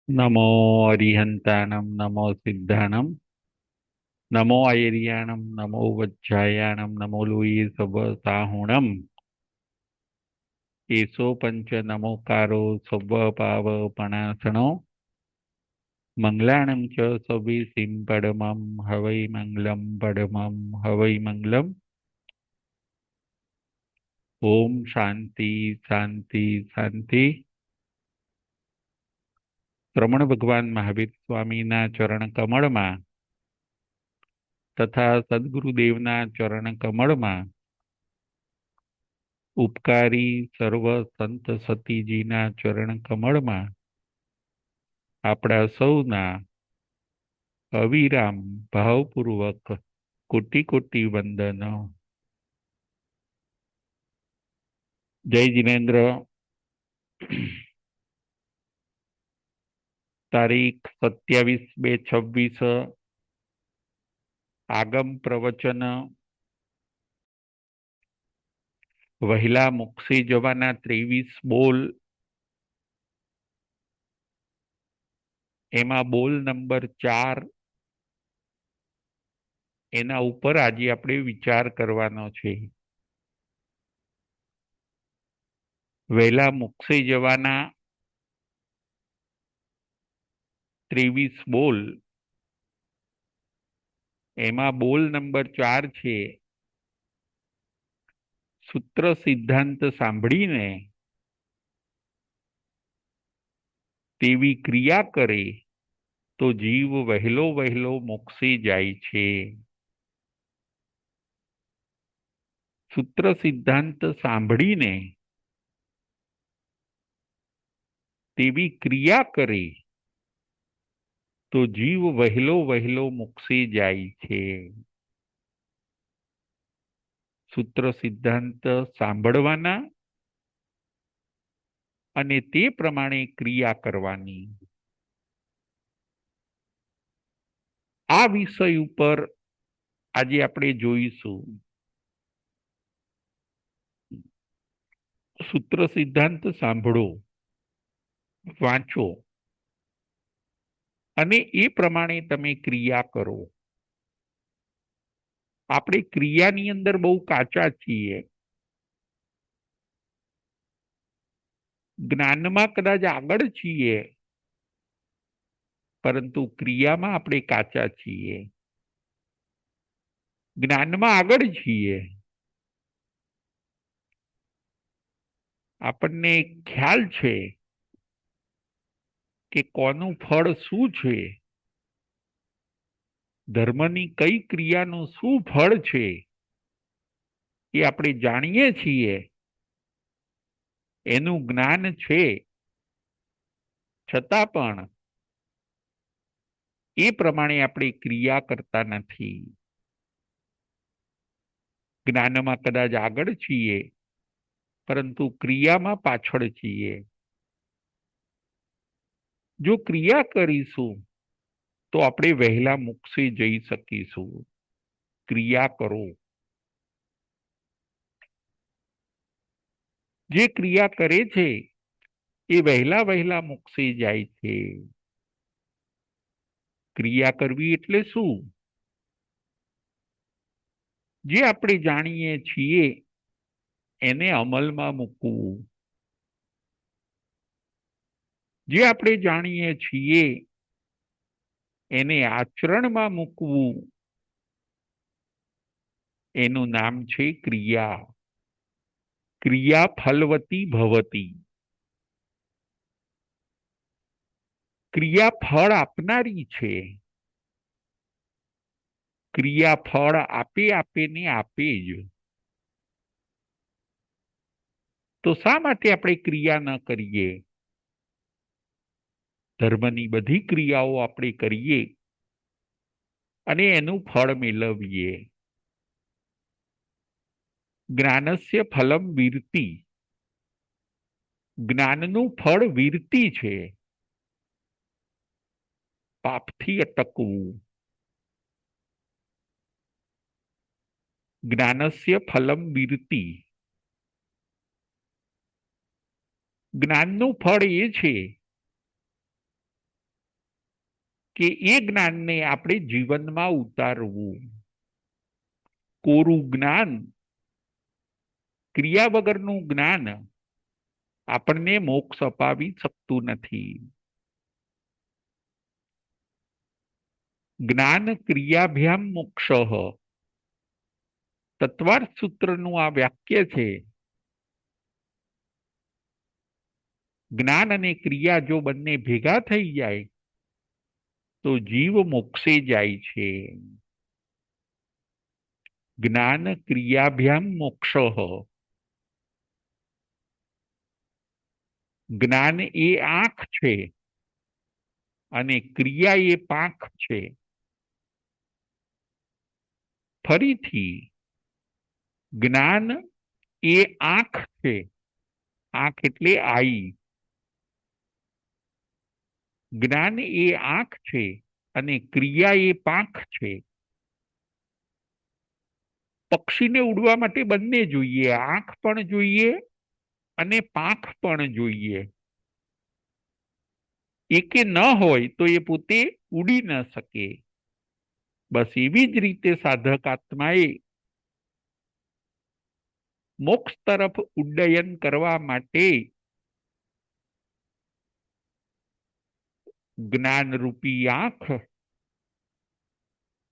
नमो अरिहंताणं नमो सिद्धाणं नमो आयर्याणं नमो वज्रायाणं नमो Louis सवसाहुणम् एषो पंच नमोकारो सवपावपणासनो मंगलाणं च सविसिं परमं हवै मंगलं परमं हवै मंगलम्। ओम शांति शांति शांति। રમણ ભગવાન મહાવીર સ્વામીના ચરણ કમળમાં તથા સદગુરુદેવના ચરણ કમળમાં ઉપકારી સર્વ સંત સતીજીના ચરણ કમળમાં આપણા સૌના અવિરામ ભાવપૂર્વક કોટી કોટી વંદન। જય જિનેન્દ્ર। તારીખ 27/2/26 આગમ પ્રવચન વહેલા મોક્ષે જવાના 23 બોલ, એમાં બોલ નંબર 4 એના ઉપર આજે આપણે વિચાર કરવાનો છે। વહેલા મોક્ષે જવાના 23 બોલ, એમાં બોલ નંબર 4 છે, સૂત્ર સિદ્ધાંત સાંભળીને તેવી ક્રિયા કરે તો જીવ વહેલો વહેલો મોક્ષે જાય છે। સૂત્ર સિદ્ધાંત સાંભળીને તેવી ક્રિયા કરે તો જીવ વહેલો વહેલો મોક્ષે જાય છે। સૂત્ર સિદ્ધાંત સાંભળવાના અને તે પ્રમાણે ક્રિયા કરવાની। આ વિષય ઉપર આજે આપણે જોઈશું। સૂત્ર સિદ્ધાંત સાંભળો, વાંચો અને એ પ્રમાણે તમે ક્રિયા કરો। આપણે ક્રિયાની અંદર બહુ કાચા છીએ। જ્ઞાનમાં કદાચ આગળ છીએ, પરંતુ ક્રિયામાં આપણે કાચા છીએ। જ્ઞાનમાં આગળ છીએ, આપણને ખ્યાલ છે કે કોનું ફળ શું છે, ધર્મની કઈ ક્રિયાનું શું ફળ છે એ આપણે જાણીએ છીએ, એનું જ્ઞાન છે, છતાં પણ એ પ્રમાણે આપણે ક્રિયા કરતા નથી। જ્ઞાનમાં કદાચ આગળ છીએ, પરંતુ ક્રિયામાં પાછળ છીએ। જો ક્રિયા કરીશું તો આપણે વહેલા મોક્ષે જઈ શકીશું। ક્રિયા કરો। જે ક્રિયા કરે છે એ વહેલા વહેલા મોક્ષે જાય છે। ક્રિયા કરવી એટલે શું? જે આપણે જાણીએ છીએ એને અમલમાં મૂકવું। જે આપણે જાણીએ છીએ એને આચરણમાં મૂકવું, એનું નામ છે ક્રિયા। ક્રિયા ફલવતી ભવતી। ક્રિયા ફળ આપનારી છે। ક્રિયા ફળ આપે આપે ને આપે જ। તો શા માટે આપણે ક્રિયા ન કરીએ? ધર્મની બધી ક્રિયાઓ આપણે કરીએ અને એનું ફળ મેળવીએ। જ્ઞાનસ્ય ફલમ વીરતિ। જ્ઞાનનું ફળ વીરતિ છે, પાપથી અટકવું। જ્ઞાનસ્ય ફલમ વીરતિ। જ્ઞાનનું ફળ એ છે કે એ જ્ઞાનને આપણે જીવનમાં ઉતારવું. કોરું જ્ઞાન, ક્રિયા વગરનું જ્ઞાન આપણને મોક્ષ અપાવી શકતું નથી. જ્ઞાન ક્રિયાભ્યામ મોક્ષ તત્વાર્થ સૂત્રનું આ વાક્ય છે. જ્ઞાન અને ક્રિયા જો બંને ભેગા થઈ જાય તો જીવ મોક્ષે જાય છે. જ્ઞાન ક્રિયાભ્યામ મોક્ષ. જ્ઞાન એ આંખ છે અને ક્રિયા એ પાંખ છે. ફરીથી, જ્ઞાન એ આંખ છે, આંખ એટલે આઈ. જ્ઞાન એ આંખ છે અને ક્રિયા એ પાંખ છે. પક્ષીને ઉડવા માટે બંને જોઈએ, આંખ પણ જોઈએ અને પાંખ પણ જોઈએ. એકે ન હોય તો એ પોતે ઉડી ન શકે. બસ એવી જ રીતે સાધક આત્માએ મોક્ષ તરફ ઉડ્ડયન કરવા માટે જ્ઞાનરૂપી આંખ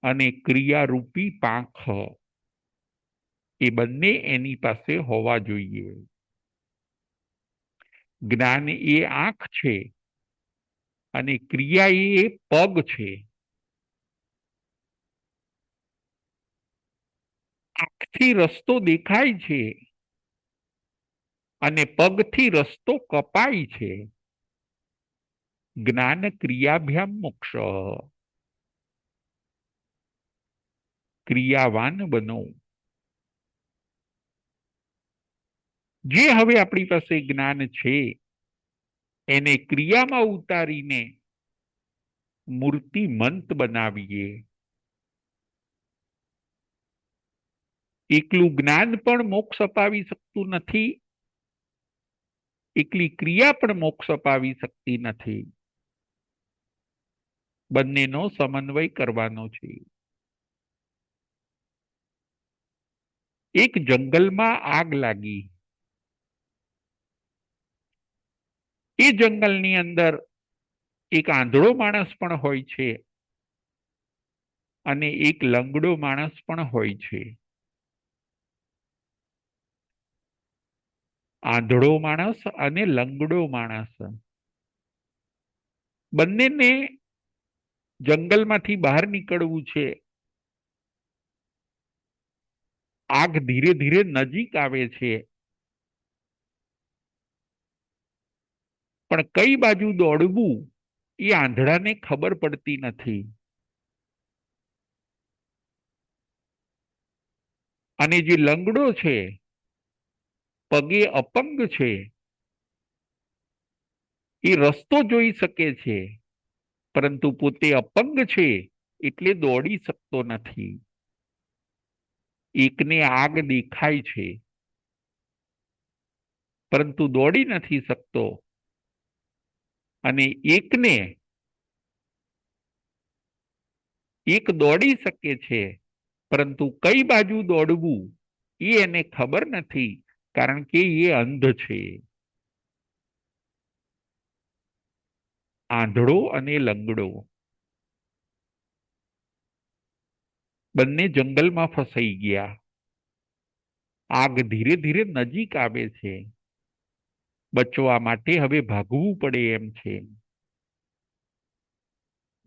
અને ક્રિયારૂપી પાંખ એ બંને એની પાસે હોવા જોઈએ. જ્ઞાન એ આંખ છે અને ક્રિયા એ પગ છે. આંખથી રસ્તો દેખાય છે અને પગથી રસ્તો કપાય છે. જ્ઞાન ક્રિયાભ્યામ મોક્ષ. ક્રિયાવાન બનો. જે હવે આપણી પાસે જ્ઞાન છે એને ક્રિયામાં ઉતારીને મૂર્તિમંત બનાવીએ. એકલું જ્ઞાન પણ મોક્ષ અપાવી શકતું નથી, એકલી ક્રિયા પણ મોક્ષ અપાવી શકતી નથી. બંનેનો સમન્વય કરવાનો છે. એક જંગલમાં આગ લાગી. એ જંગલની અંદર એક આંધળો માણસ પણ હોય છે અને એક લંગડો માણસ પણ હોય છે. આંધળો માણસ અને લંગડો માણસ બંનેને જંગલમાંથી બહાર નીકળવું છે. આગ ધીરે ધીરે નજીક આવે છે, પણ કઈ બાજુ દોડવું એ આંધળાને ખબર પડતી નથી. અને જે લંગડો છે, પગે અપંગ છે, એ રસ્તો જોઈ શકે છે, પરંતુ પોતે અપંગ છે એટલે દોડી શકતો નથી. એકને આગ દેખાય છે પરંતુ દોડી નથી શકતો, અને એક દોડી શકે છે પરંતુ કઈ બાજુ દોડવું એ એને ખબર નથી, કારણ કે એ અંધ છે. આંધળો અને લંગડો બંને જંગલમાં ફસાઈ ગયા. આગ ધીરે ધીરે નજીક આવે છે. બચવા માટે હવે ભાગવું પડે એમ છે.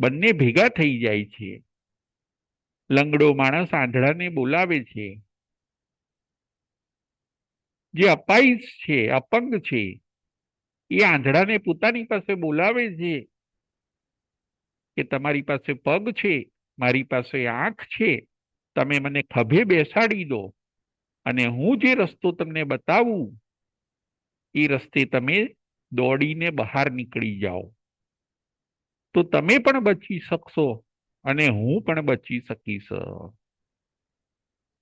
બંને ભેગા થઈ જાય છે. લંગડો માણસ આંધળાને બોલાવે છે. જે અપાઈસ છે, અપંગ છે, એ આંધળાને પોતાની પાસે બોલાવે છે કે તમારી પાસે પગ છે, મારી પાસે આંખ છે, તમે મને ખભે બેસાડી દો અને હું જે રસ્તો તમને બતાવું એ રસ્તે તમે દોડીને બહાર નીકળી જાઓ, તો તમે પણ બચી શકશો અને હું પણ બચી શકીશ.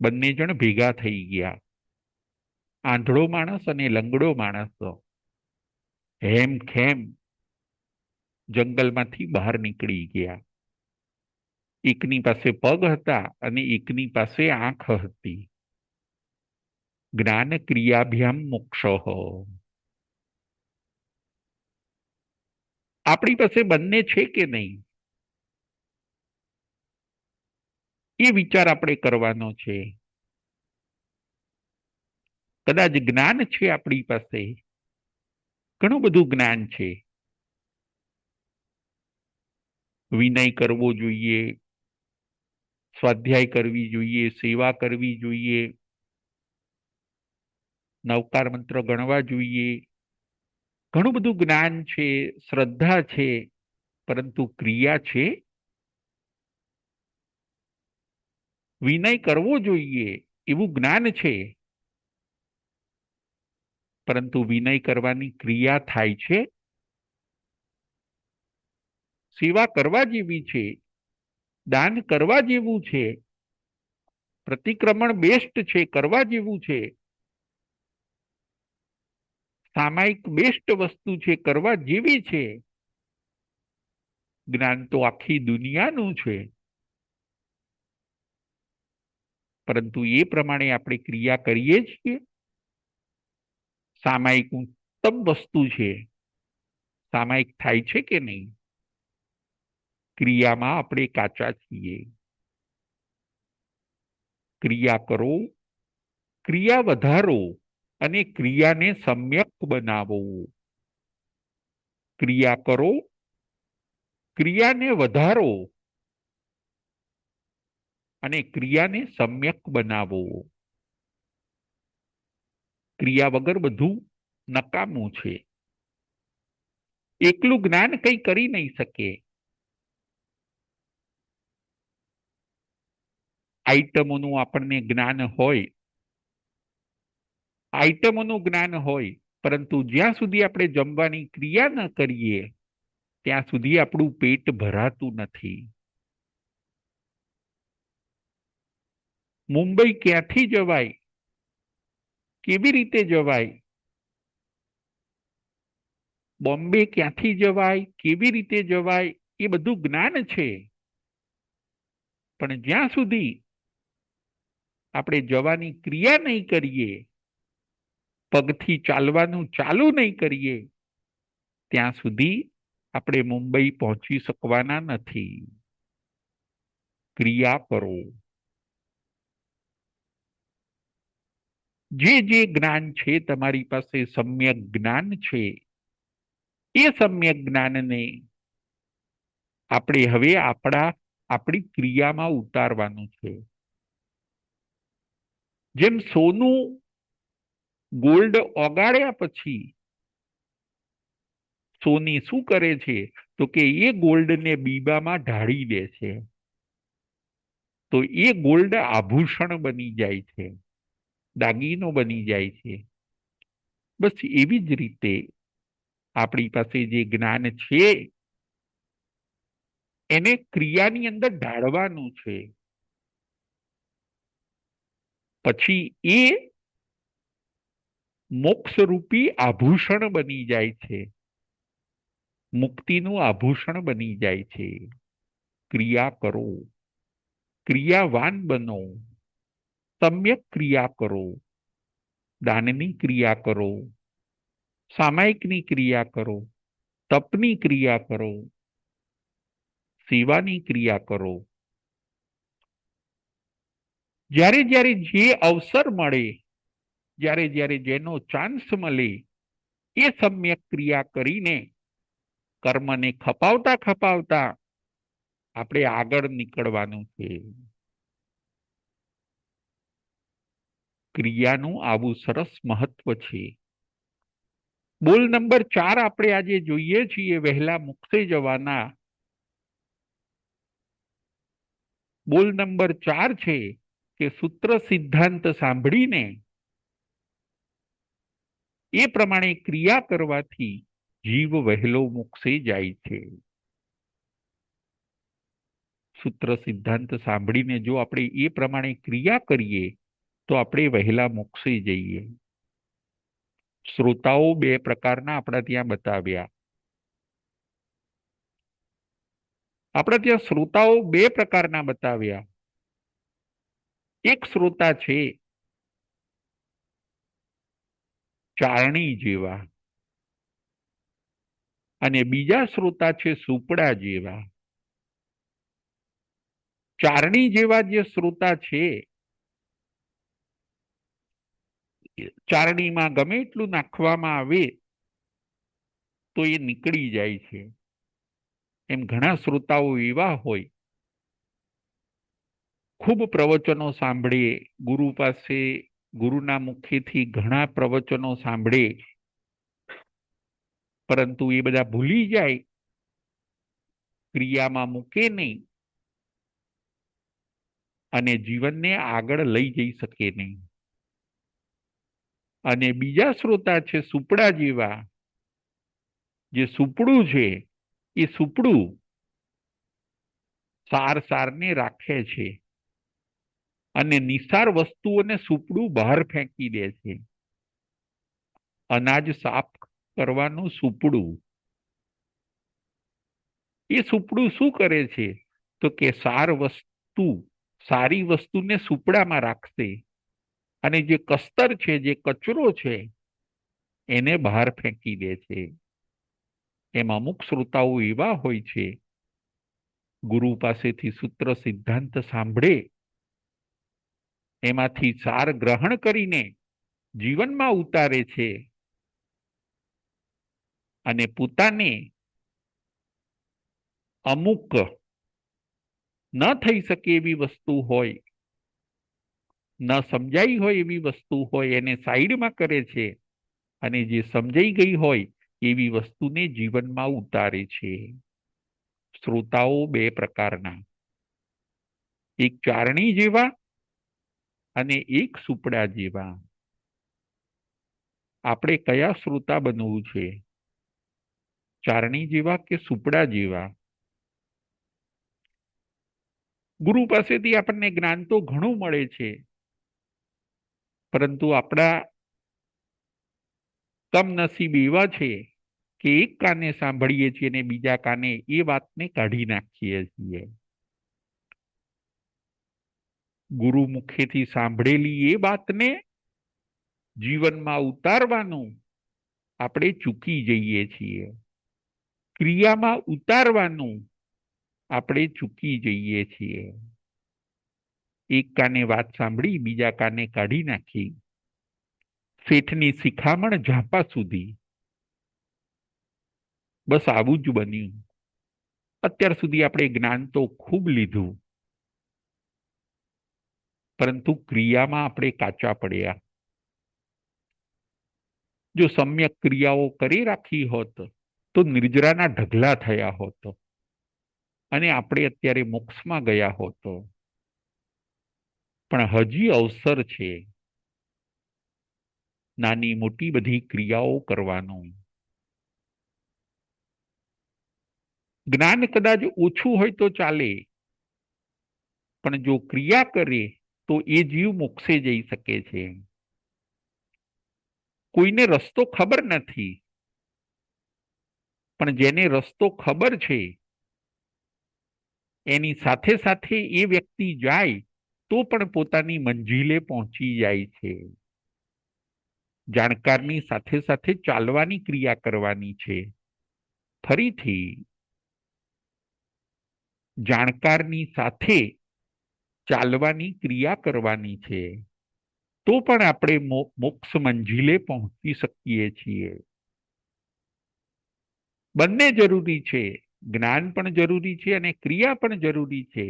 બંને જણ ભેગા થઈ ગયા, આંધળો માણસ અને લંગડો માણસ. હેમ ખેમ જંગલમાંથી બહાર નીકળી ગયા. એકની પાસે પગ હતા અને એકની પાસે આંખ હતી. જ્ઞાન ક્રિયાભ્યામ મોક્ષ. આપણી પાસે બંને છે કે નહીં, એ વિચાર આપણે કરવાનો છે. કદાચ જ્ઞાન છે આપણી પાસે, ઘણું બધું જ્ઞાન છે. વિનય કરવો જોઈએ, સ્વાધ્યાય કરવી જોઈએ, સેવા કરવી જોઈએ, નવકાર મંત્ર ગણવા જોઈએ. ઘણું બધું જ્ઞાન છે, શ્રદ્ધા છે, પરંતુ ક્રિયા છે. વિનય કરવો જોઈએ એવું જ્ઞાન છે, પરંતુ વિનય કરવાની ક્રિયા થાય છે. સેવા કરવા જેવી છે, દાન કરવા જેવું છે, પ્રતિક્રમણ બેસ્ટ છે, કરવા જેવું છે, સામાયિક બેસ્ટ વસ્તુ છે, કરવા જેવી છે. જ્ઞાન તો આખી દુનિયાનું છે, પરંતુ એ પ્રમાણે આપણે ક્રિયા કરીએ છીએ. સામાયિક ઉત્તમ વસ્તુ છે, સામાયિક થાય છે કે નહીં? ક્રિયામાં આપણે કાચા છીએ. ક્રિયા કરો, ક્રિયા વધારો અને ક્રિયાને સમ્યક બનાવો. ક્રિયા કરો, ક્રિયાને વધારો અને ક્રિયાને સમ્યક બનાવો. ક્રિયા વગર બધું નકામું છે. એકલું જ્ઞાન કંઈ કરી નહીં શકે. આઈટમોનું આપણને જ્ઞાન હોય, આઈટમોનું જ્ઞાન હોય, પરંતુ જ્યાં સુધી આપણે જમવાની ક્રિયા ન કરીએ ત્યાં સુધી આપણું પેટ ભરાતું નથી. મુંબઈ ક્યાંથી જવાય, કેવી રીતે જવાય, બોમ્બે ક્યાંથી જવાય, કેવી રીતે જવાય, એ બધું જ્ઞાન છે. પણ જ્યાં સુધી આપણે જવાની ક્રિયા નહીં કરીએ, પગથી ચાલવાનું ચાલુ નહીં કરીએ, ત્યાં સુધી આપણે મુંબઈ પહોંચી શકવાના નથી. ક્રિયા કરો. જે જ્ઞાન છે તમારી પાસે, સમ્યક જ્ઞાન છે, એ સમ્યક જ્ઞાનને આપણે હવે આપણી ક્રિયામાં ઉતારવાનું છે. જેમ સોનું ગોલ્ડ ઓગાળ્યા પછી સોની શું કરે છે, તો કે એ ગોલ્ડને બીબામાં ઢાળી દે છે, તો એ ગોલ્ડ આભૂષણ બની જાય છે, દાગીનો બની જાય છે. બસ એવી જ રીતે આપણી પાસે જે જ્ઞાન છે એને ક્રિયાની અંદર ઢાળવાનું છે. પછી એ મોક્ષરૂપી આભૂષણ બની જાય છે, મુક્તિનું આભૂષણ બની જાય છે. ક્રિયા કરો, ક્રિયાવાન બનો, સમ્યક ક્રિયા કરો, દાનની ક્રિયા કરો, સામાયિકની ક્રિયા કરો, તપની ક્રિયા કરો, સેવાની ક્રિયા કરો. જ્યારે જ્યારે જે અવસર મળે, જ્યારે જ્યારે જેનો ચાન્સ મળે, એ સમ્યક ક્રિયા કરીને કર્મને ખપાવતા ખપાવતા આપણે આગળ નીકળવાનું છે. ક્રિયાનું આવું સરસ મહત્વ છે. બોલ નંબર 4 આપણે આજે જોઈએ છીએ, વહેલા મોક્ષે જવાના. બોલ નંબર 4 છે કે સૂત્ર સિદ્ધાંત સાંભળીને એ પ્રમાણે ક્રિયા કરવાથી જીવ વહેલો મોક્ષે જાય છે. સૂત્ર સિદ્ધાંત સાંભળીને જો આપણે એ પ્રમાણે ક્રિયા કરીએ તો આપણે વહેલા મોક્ષે જઈએ. શ્રોતાઓ બે પ્રકારના આપણા ત્યાં બતાવ્યા. આપણે ત્યાં શ્રોતાઓ બે પ્રકારના બતાવ્યા. એક શ્રોતા છે ચારણી જેવા, અને બીજા શ્રોતા છે સુપડા જેવા. ચારણી જેવા જે શ્રોતા છે, ચારણીમાં ગમે એટલું નાખવામાં આવે તો એ નીકળી જાય છે. એમ ઘણા શ્રોતાઓ એવા હોય, ખૂબ પ્રવચનો સાંભળે, ગુરુ પાસે, ગુરુના મુખેથી ઘણા પ્રવચનો સાંભળે, પરંતુ એ બધા ભૂલી જાય, ક્રિયામાં મૂકે નહીં, અને જીવનને આગળ લઈ જઈ શકે નહીં. અને બીજા શ્રોતા છે સુપડા જેવા. જે સુપડું છે એ સુપડું સાર સારને રાખે છે, અને નિસાર વસ્તુઓને સુપડું બહાર ફેંકી દે છે. અનાજ સાફ કરવાનું સુપડું, એ સુપડું શું કરે છે? તો કે સારી વસ્તુને સુપડામાં રાખશે, અને જે કસ્તર છે, જે કચરો છે, એને બહાર ફેંકી દે છે. એમ અમુક શ્રોતાઓ એવા હોય છે, ગુરુ પાસેથી સૂત્ર સિદ્ધાંત સાંભળે, એમાંથી સાર ગ્રહણ કરીને જીવનમાં ઉતારે છે, અને પોતાને અમુક ન થઈ શકે એવી વસ્તુ હોય, ન સમજાઈ હોય એવી વસ્તુ હોય, એને સાઈડમાં કરે છે, અને જે સમજાઈ ગઈ હોય એવી વસ્તુને જીવનમાં ઉતારે છે. શ્રોતાઓ બે પ્રકારના, એક ચારણી જેવા અને એક સુપડા જેવા. આપણે કયા શ્રોતા બનવું છે? ચારણી જેવા કે સુપડા જેવા? ગુરુ પાસેથી આપણને જ્ઞાન તો ઘણું મળે છે, પરંતુ આપણા કમનસીબ એવા છે કે એક કાને સાંભળીએ છીએ અને બીજા કાને એ વાતને કાઢી નાખીએ છીએ. ગુરુ મુખેથી સાંભળેલી એ વાતને જીવનમાં ઉતારવાનું આપણે ચૂકી જઈએ છીએ. ક્રિયામાં ઉતારવાનું આપણે ચૂકી જઈએ છીએ. એક કાને વાત સાંભળી, બીજા કાને કાઢી નાખી. શેઠની શિખામણ ઝાપા સુધી, બસ આવું જ બન્યું. અત્યાર સુધી આપણે જ્ઞાન તો ખૂબ લીધું, પરંતુ ક્રિયામાં આપણે કાચા પડ્યા. જો સમ્યક ક્રિયાઓ કરી રાખી હોત તો નિર્જરાના ઢગલા થયા હોત, અને આપણે અત્યારે મોક્ષમાં ગયા હોત. પણ હજી અવસર છે નાની મોટી બધી ક્રિયાઓ કરવાનું. જ્ઞાન કદાચ ઓછું હોય તો ચાલે, પણ જો ક્રિયા કરે તો એ જીવ મોક્ષે જઈ શકે છે. કોઈને રસ્તો ખબર નથી, પણ જેને રસ્તો ખબર છે એની સાથે સાથે એ વ્યક્તિ જાય તો પણ પોતાની મંજિલે પહોંચી જાય છે. જાણકારની સાથે સાથે ચાલવાની ક્રિયા કરવાની છે. ફરીથી, જાણકારની સાથે ચાલવાની ક્રિયા કરવાની છે, તો પણ આપણે મોક્ષ મંજિલે પહોંચી શકીએ છીએ. બંને જરૂરી છે, જ્ઞાન પણ જરૂરી છે અને ક્રિયા પણ જરૂરી છે.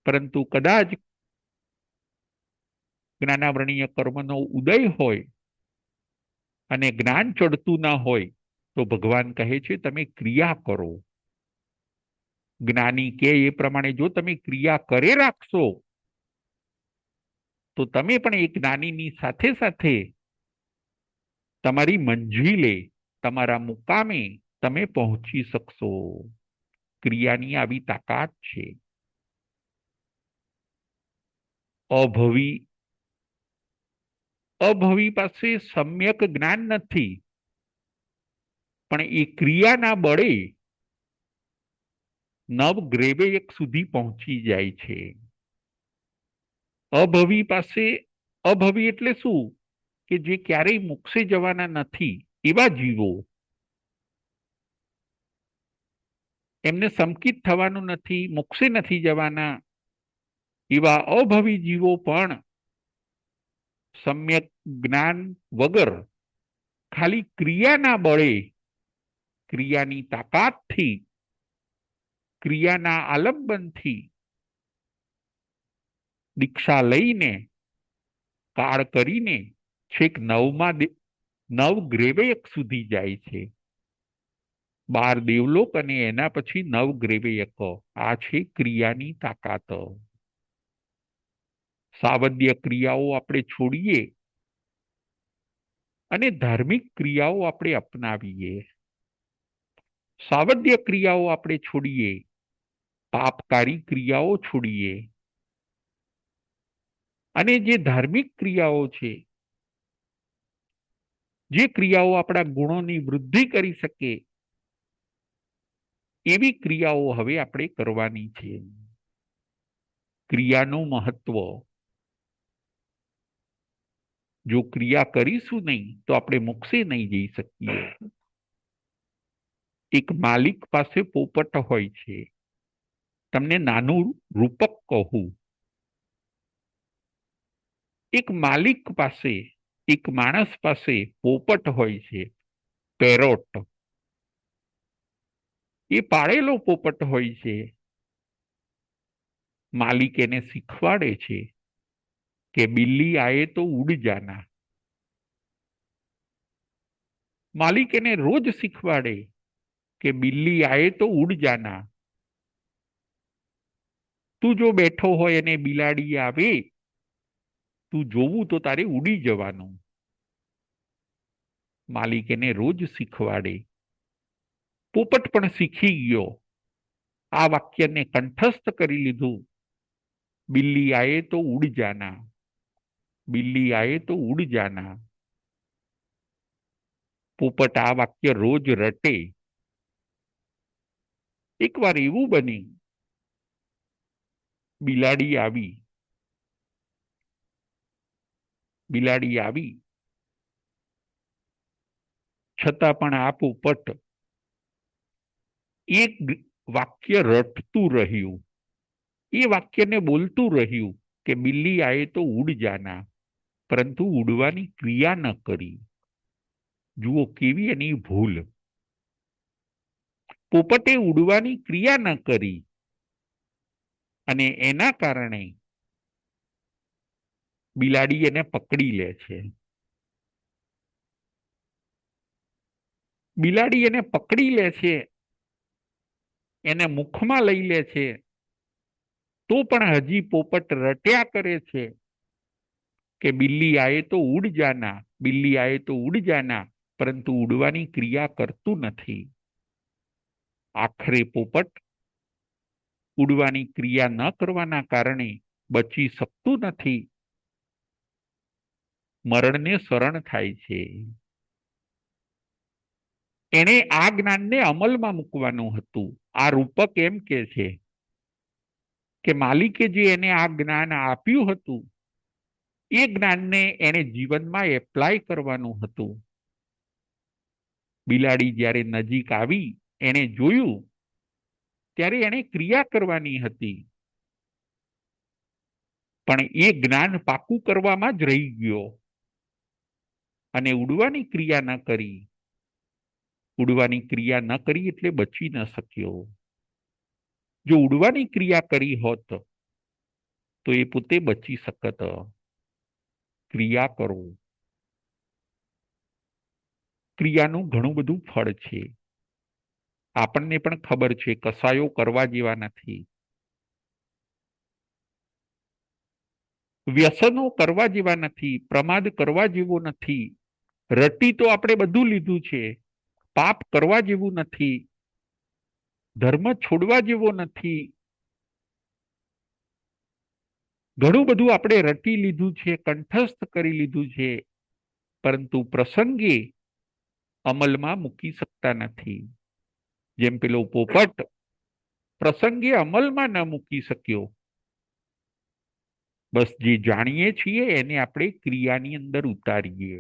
પરંતુ કદાચ જ્ઞાનાવરણીય કર્મનો ઉદય હોય અને જ્ઞાન ચડતું ના હોય તો ભગવાન કહે છે તમે ક્રિયા કરો. જ્ઞાની કે એ પ્રમાણે જો તમે ક્રિયા કરે રાખશો તો તમે પણ એક જ્ઞાનીની સાથે સાથે તમારી મંજિલે, તમારા મુકામે તમે પહોંચી શકશો. ક્રિયાની આવી તાકાત છે. અભવી પાસે સમ્યક જ્ઞાન નથી, પણ એ ક્રિયાના બળે નવ ગ્રેવે એક સુધી પહોંચી જાય છે. અભવી પાસે, અભવી એટલે શું? કે જે ક્યારેય મોક્ષે જવાના નથી એવા જીવો, એમને સંકિત થવાનું નથી, મોક્ષે નથી જવાના એવા અભવી જીવો પણ સમ્યક જ્ઞાન વગર ખાલી ક્રિયાના બળે, ક્રિયાની તાકાતથી, ક્રિયાના આલંબનથી દીક્ષા લઈને, કાળ કરીને છેક નવ ગ્રેવયક સુધી જાય છે. 12 દેવલોક અને એના પછી 9 ગ્રેવયક. આ છે ક્રિયાની તાકાત. સાવદ્ય ક્રિયાઓ આપણે છોડીએ અને ધાર્મિક ક્રિયાઓ આપણે અપનાવીએ. સાવદ્ય ક્રિયાઓ આપણે છોડીએ, પાપકારી ક્રિયાઓ છોડીએ, અને જે ધાર્મિક ક્રિયાઓ છે, જે ક્રિયાઓ આપણા ગુણોની વૃદ્ધિ કરી શકે એવી ક્રિયાઓ હવે આપણે કરવાની છે. ક્રિયાનું મહત્વ, જો ક્રિયા કરીશું નહીં તો આપણે મોક્ષે નહીં જઈ શકીએ. એક માલિક પાસે પોપટ હોય છે. તમને નાનું રૂપક કહું. એક માલિક પાસે, એક માણસ પાસે પોપટ હોય છે, પેરોટ. એ પાળેલો પોપટ હોય છે. માલિક એને શીખવાડે છે કે બિલ્લી આए તો ઉડ જાના. માલિક એને રોજ શીખવાડે કે બિલ્લી આए તો ઉડ જાના. તું જો બેઠો હોય અને બિલાડી આવે, તું જોવું તો તારે ઉડી જવાનું. માલિક એને રોજ શીખવાડે. પોપટ પણ શીખી ગયો, આ વાક્યને કંઠસ્થ કરી લીધું. બિલ્લી આए તો ઉડ જાના, બિલ્લી આए તો ઉડ જાના. પોપટ આ વાક્ય રોજ રટે. એકવાર એવું બની, બિલાડી આવી. બિલાડી આવી છતાં પણ આ પોપટ એક વાક્ય રટતું રહ્યું. એ વાક્યને બોલતું રહ્યું કે બિલ્લી આए તો ઉડ જાના, પરંતુ ઉડવાની ક્રિયા ન કરી. જુઓ કેવી એની ભૂલ. પોપટે ઉડવાની ક્રિયા ન કરી અને એના કારણે બિલાડી એને પકડી લે છે. બિલાડી એને પકડી લે છે, એને મુખમાં લઈ લે છે, તો પણ હજી પોપટ રટ્યા કરે છે કે બિલ્લી આए તો ઉડ જાના, બિલ્લી આए તો ઉડ જાના, પરંતુ ઉડવાની ક્રિયા કરતું નથી. આખરે પોપટ ઉડવાની ક્રિયા ન કરવાના કારણે બચી શકતું નથી, મરણને શરણ થાય છે. એણે આ જ્ઞાનને અમલમાં મૂકવાનું હતું. આ રૂપક એમ કે છે કે માલિકે જે એને આ જ્ઞાન આપ્યું હતું, એ જ્ઞાનને એને જીવનમાં એપ્લાય કરવાનું હતું. બિલાડી જ્યારે નજીક આવી, એને જોયું, ત્યારે એને ક્રિયા કરવાની હતી, પણ એ જ્ઞાન પાકું કરવામાં જ રહી ગયો અને ઉડવાની ક્રિયા ન કરી. ઉડવાની ક્રિયા ન કરી એટલે બચી ન શક્યો. જો ઉડવાની ક્રિયા કરી હોત તો એ પોતે બચી શકત. ક્રિયા કરો. ક્રિયાનું ઘણું બધું ફળ છે. આપણને પણ ખબર છે, કસાયો કરવા જેવા નથી, વ્યસનો કરવા જેવા નથી, પ્રમાદ કરવા જેવો નથી. રટી તો આપણે બધું લીધું છે, પાપ કરવા જેવું નથી, ધર્મ છોડવા જેવો નથી. ઘણું બધું આપણે રટી લીધું છે, કંઠસ્થ કરી લીધું છે, પરંતુ પ્રસંગે અમલમાં મૂકી શકતા નથી. જેમ પેલો પોપટ પ્રસંગે અમલમાં ન મૂકી શક્યો. બસ જે જાણીએ છીએ એને આપણે ક્રિયાની અંદર ઉતારીએ.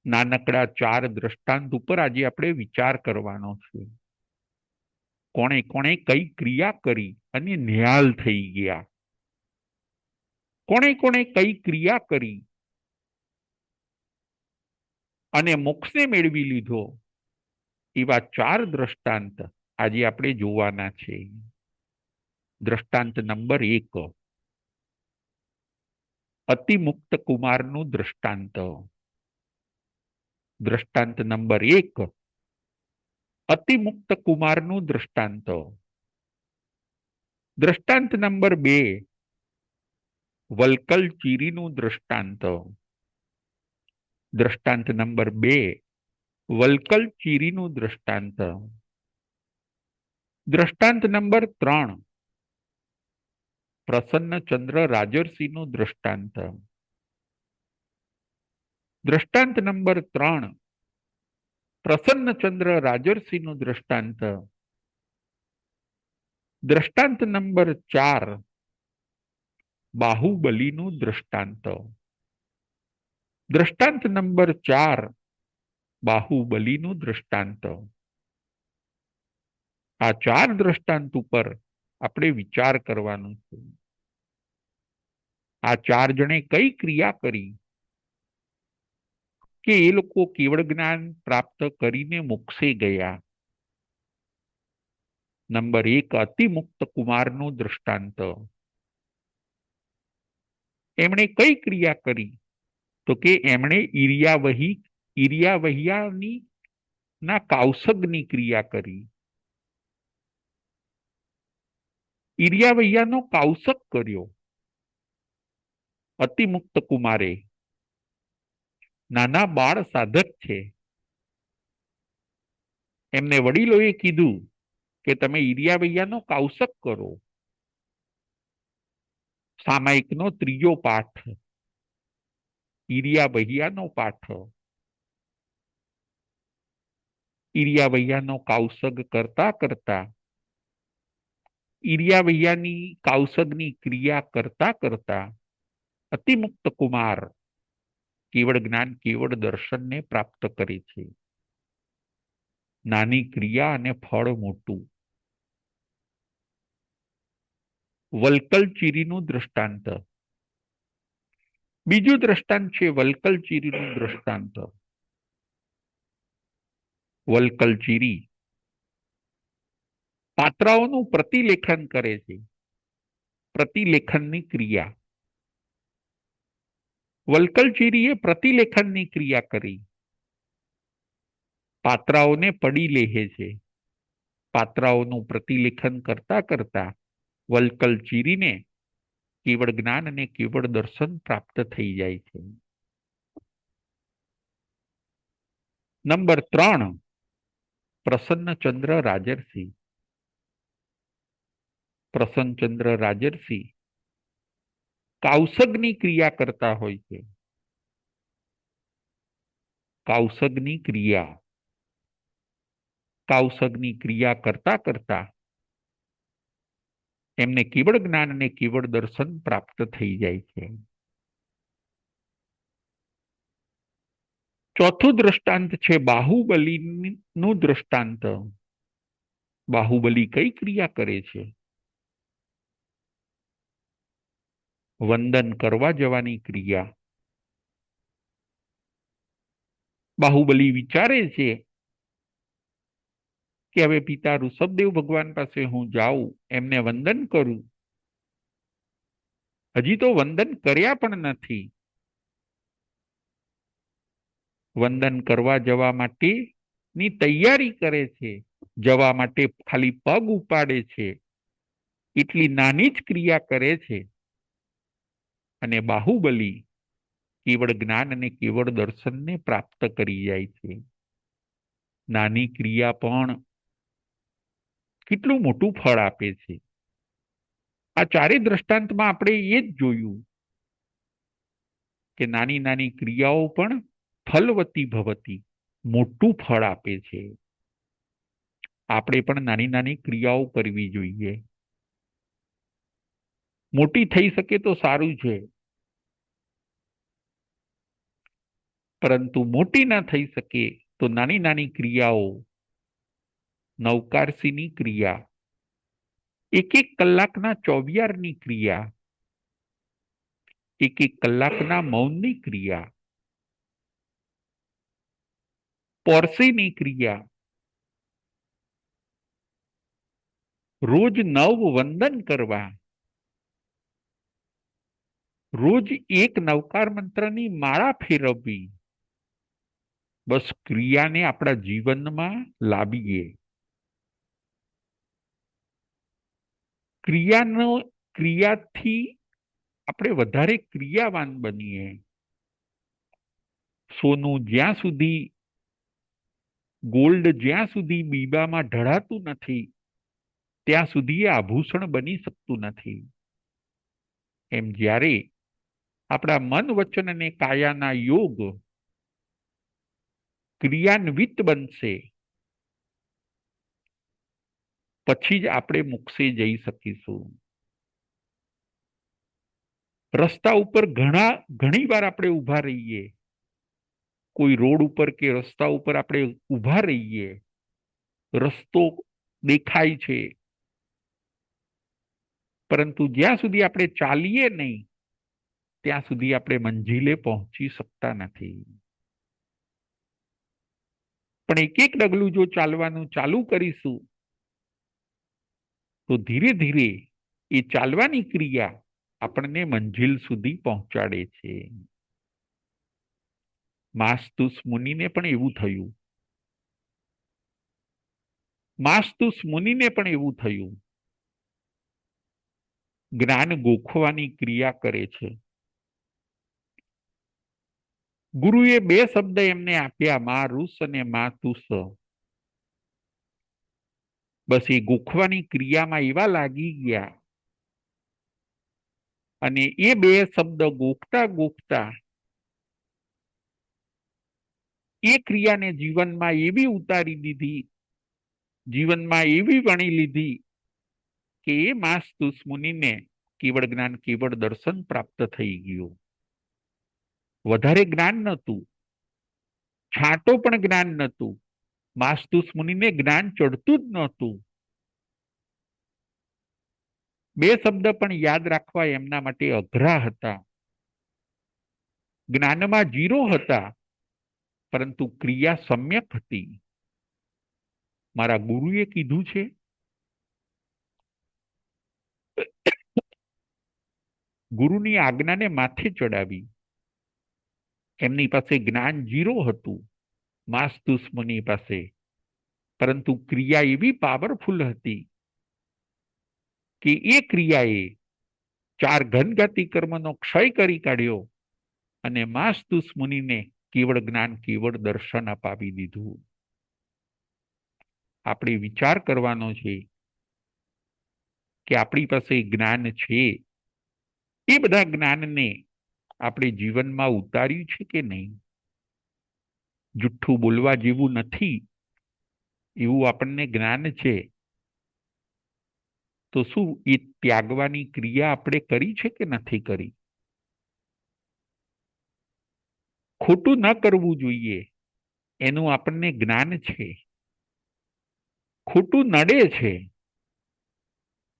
નાનકડા 4 દ્રષ્ટાંત ઉપર આજે આપણે વિચાર કરવાનો છે. કોણે કોણે કઈ ક્રિયા કરી અને નિહાલ થઈ ગયા, કોણે કોણે કઈ ક્રિયા કરી અને મોક્ષને મેળવી લીધો, એવા 4 દ્રષ્ટાંત આજે આપણે જોવાના છે. દ્રષ્ટાંત નંબર 1, અતિમુક્ત કુમારનું દ્રષ્ટાંત. દ્રષ્ટાંત નંબર 1, અતિમુક્ત કુમારનું દ્રષ્ટાંત. દ્રષ્ટાંત નંબર 2, વલ્કલચીરીનું દ્રષ્ટાંત. દ્રષ્ટાંત નંબર 2, વલ્કલચીરીનું દ્રષ્ટાંત. દ્રષ્ટાંત નંબર 3, પ્રસન્નચંદ્ર રાજર્ષિનું દ્રષ્ટાંત. દ્રષ્ટાંત નંબર 3, પ્રસન્નચંદ્ર રાજર્ષિનું દ્રષ્ટાંત. દ્રષ્ટાંત નંબર 4, બાહુબલીનું દ્રષ્ટાંત. દ્રષ્ટાંત નંબર 4, બાહુબલીનું દ્રષ્ટાંત. આ 4 દ્રષ્ટાંત ઉપર આપણે વિચાર કરવાનો છે. આ 4 જણે કઈ ક્રિયા કરી કે એ લોકો કેવળ જ્ઞાન પ્રાપ્ત કરીને મોક્ષે ગયા. નંબર 1, અતિમુક્ત કુમારનું દ્રષ્ટાંત. એમણે કઈ ક્રિયા કરી તો કે એમણે ઈર્યાવહિયાની ના કાઉસગની ક્રિયા કરી. ઈર્યાવૈયાનો કાઉસક કર્યો. અતિમુક્ત કુમારે નાના બાળ સાધક છે. એમને વડીલોએ કીધું કે તમે ઈર્યાવૈયાનો કાઉસક કરો. સામાયિકનો 3જો પાઠ, ઈર્યાવૈયાનો પાઠ. ઈર્યાવૈયાનો કાઉસગ કરતા કરતા, ઈર્યાવૈયાની કાઉસગની ક્રિયા કરતા કરતા અતિમુક્ત કુમાર કેવળ જ્ઞાન કેવળ દર્શનને પ્રાપ્ત કરે છે. નાની ક્રિયા અને ફળ મોટું. વલ્કલચીરીનું દ્રષ્ટાંત. બીજું દ્રષ્ટાંત છે વલ્કલચીરીનું દ્રષ્ટાંત. વલ્કલચીરી પાત્રાઓનું પ્રતિલેખન કરે છે. પ્રતિલેખનની ક્રિયા. વલ્કલચીરીએ પ્રતિલેખનની ક્રિયા કરી. પાત્રાઓને પડી લેહે છે. પાત્રાઓનું પ્રતિલેખન કરતા કરતા વલ્કલચીરીને કેવળ જ્ઞાન અને કેવળ દર્શન પ્રાપ્ત થઈ જાય છે. નંબર 3, પ્રસન્નચંદ્ર રાજર્ષિ. પ્રસન્નચંદ્ર રાજર્ષિ કાઉસગની ક્રિયા કરતા હોય છે. કાઉસગની ક્રિયા. કાઉસગની ક્રિયા કરતા કરતા એમને કેવળ જ્ઞાન અને કેવળ દર્શન પ્રાપ્ત થઈ જાય છે. ચોથું દ્રષ્ટાંત છે બાહુબલીનું દ્રષ્ટાંત. બાહુબલી કઈ ક્રિયા કરે છે? વંદન કરવા જવાની ક્રિયા. બાહુબલી વિચારે છે કે હવે પિતા ઋષભદેવ ભગવાન પાસે હું જાઉં, એમને વંદન કરું. હજી તો વંદન કર્યા પણ નથી. વંદન કરવા જવા માટેની તૈયારી કરે છે. જવા માટે ખાલી પગ ઉપાડે છે. એટલી નાની જ ક્રિયા કરે છે અને બાહુબલી કેવળ જ્ઞાન અને કેવળ દર્શનને પ્રાપ્ત કરી જાય છે. નાની ક્રિયા પણ કેટલું મોટું ફળ આપે છે. આ 4 દ્રષ્ટાંતમાં આપણે એ જ જોયું કે નાની નાની ક્રિયાઓ પણ ફલવતી ભવતી, મોટું ફળ આપે છે. આપણે પણ નાની નાની ક્રિયાઓ કરવી જોઈએ. મોટી થઈ શકે તો સારું છે, પરંતુ મોટી ના થઈ શકે તો નાની નાની ક્રિયાઓ, નવકારસીની ક્રિયા, એક એક કલાકના ચોવિયારની ક્રિયા, એક એક કલાકના મૌનની ક્રિયા, પોરસીની ક્રિયા, રોજ નવ વંદન કરવા, રોજ એક નવકાર મંત્રની માળા ફેરવવી, બસ ક્રિયાને આપણા જીવનમાં લાવીએ. ક્રિયાથી આપણે વધારે ક્રિયાવાન બનીએ. સોનું જ્યાં સુધી, ગોલ્ડ જ્યાં સુધી બીબામાં ઢળાતું નથી ત્યાં સુધી એ આભૂષણ બની શકતું નથી. એમ જ્યારે આપણા મન વચન અને કાયાના યોગ ક્રિયાન્વિત બનશે, પછી જ આપણે મોક્ષે જઈ શકીશું. રસ્તા ઉપર ઘણી વાર આપણે ઊભા રહીએ, કોઈ રોડ ઉપર કે રસ્તા ઉપર આપણે ઊભા રહીએ, રસ્તો દેખાય છે, પરંતુ જ્યાં સુધી આપણે ચાલીએ નહીં ત્યાં સુધી આપણે મંજિલે પહોંચી શકતા નથી. પણ એક એક ડગલું જો ચાલવાનું ચાલુ કરીશું તો ધીરે ધીરે એ ચાલવાની ક્રિયા આપણને મંજિલ સુધી પહોંચાડે છે. માસ્તુસ મુનિને પણ એવું થયું. માસ્તુસ મુનિને પણ એવું થયું. જ્ઞાન ગોખવાની ક્રિયા કરે છે. ગુરુએ બે શબ્દ એમને આપ્યા, મા રૂસ અને મા તુસ. બસ એ ગોખવાની ક્રિયામાં એવા લાગી ગયા અને એ બે શબ્દ ગોખતા ગોખતા એ ક્રિયાને જીવનમાં એવી ઉતારી દીધી, જીવનમાં એવી વણી લીધી કે એ માસ્તુસ મુનિને કેવળ જ્ઞાન, કેવળ દર્શન પ્રાપ્ત થઈ ગયું. વધારે જ્ઞાન નહોતું, છાંટો પણ જ્ઞાન નહોતું, માસ્તુસ મુનિને જ્ઞાન ચડતું જ નહોતું. બે શબ્દ પણ યાદ રાખવા એમના માટે અઘરા હતા. જ્ઞાનમાં જીરો હતા, પરંતુ ક્રિયા સમ્યક હતી. મારા ગુરુએ કીધું છે, ગુરુની આજ્ઞાને માથે ચડાવી. એમની પાસે જ્ઞાન જીરો હતું, માસ્તુસ મુનિ પાસે, પરંતુ ક્રિયા એવી પાવરફુલ હતી કે એ ક્રિયાએ 4 ઘનઘાતી કર્મનો ક્ષય કરી કાઢ્યો અને માસ્તુસ મુનિને કેવળ જ્ઞાન, કેવળ દર્શન અપાવી દીધું. આપણે વિચાર કરવાનો છે કે આપણી પાસે જ્ઞાન છે, એ બધા જ્ઞાનને આપણે જીવનમાં ઉતાર્યું છે કે નહીં. જુઠ્ઠું બોલવા જેવું નથી એવું આપણને જ્ઞાન છે, તો શું એ ત્યાગવાની ક્રિયા આપણે કરી છે કે નથી કરી? ખોટું ન કરવું જોઈએ એનું આપણને જ્ઞાન છે. ખોટું નડે છે,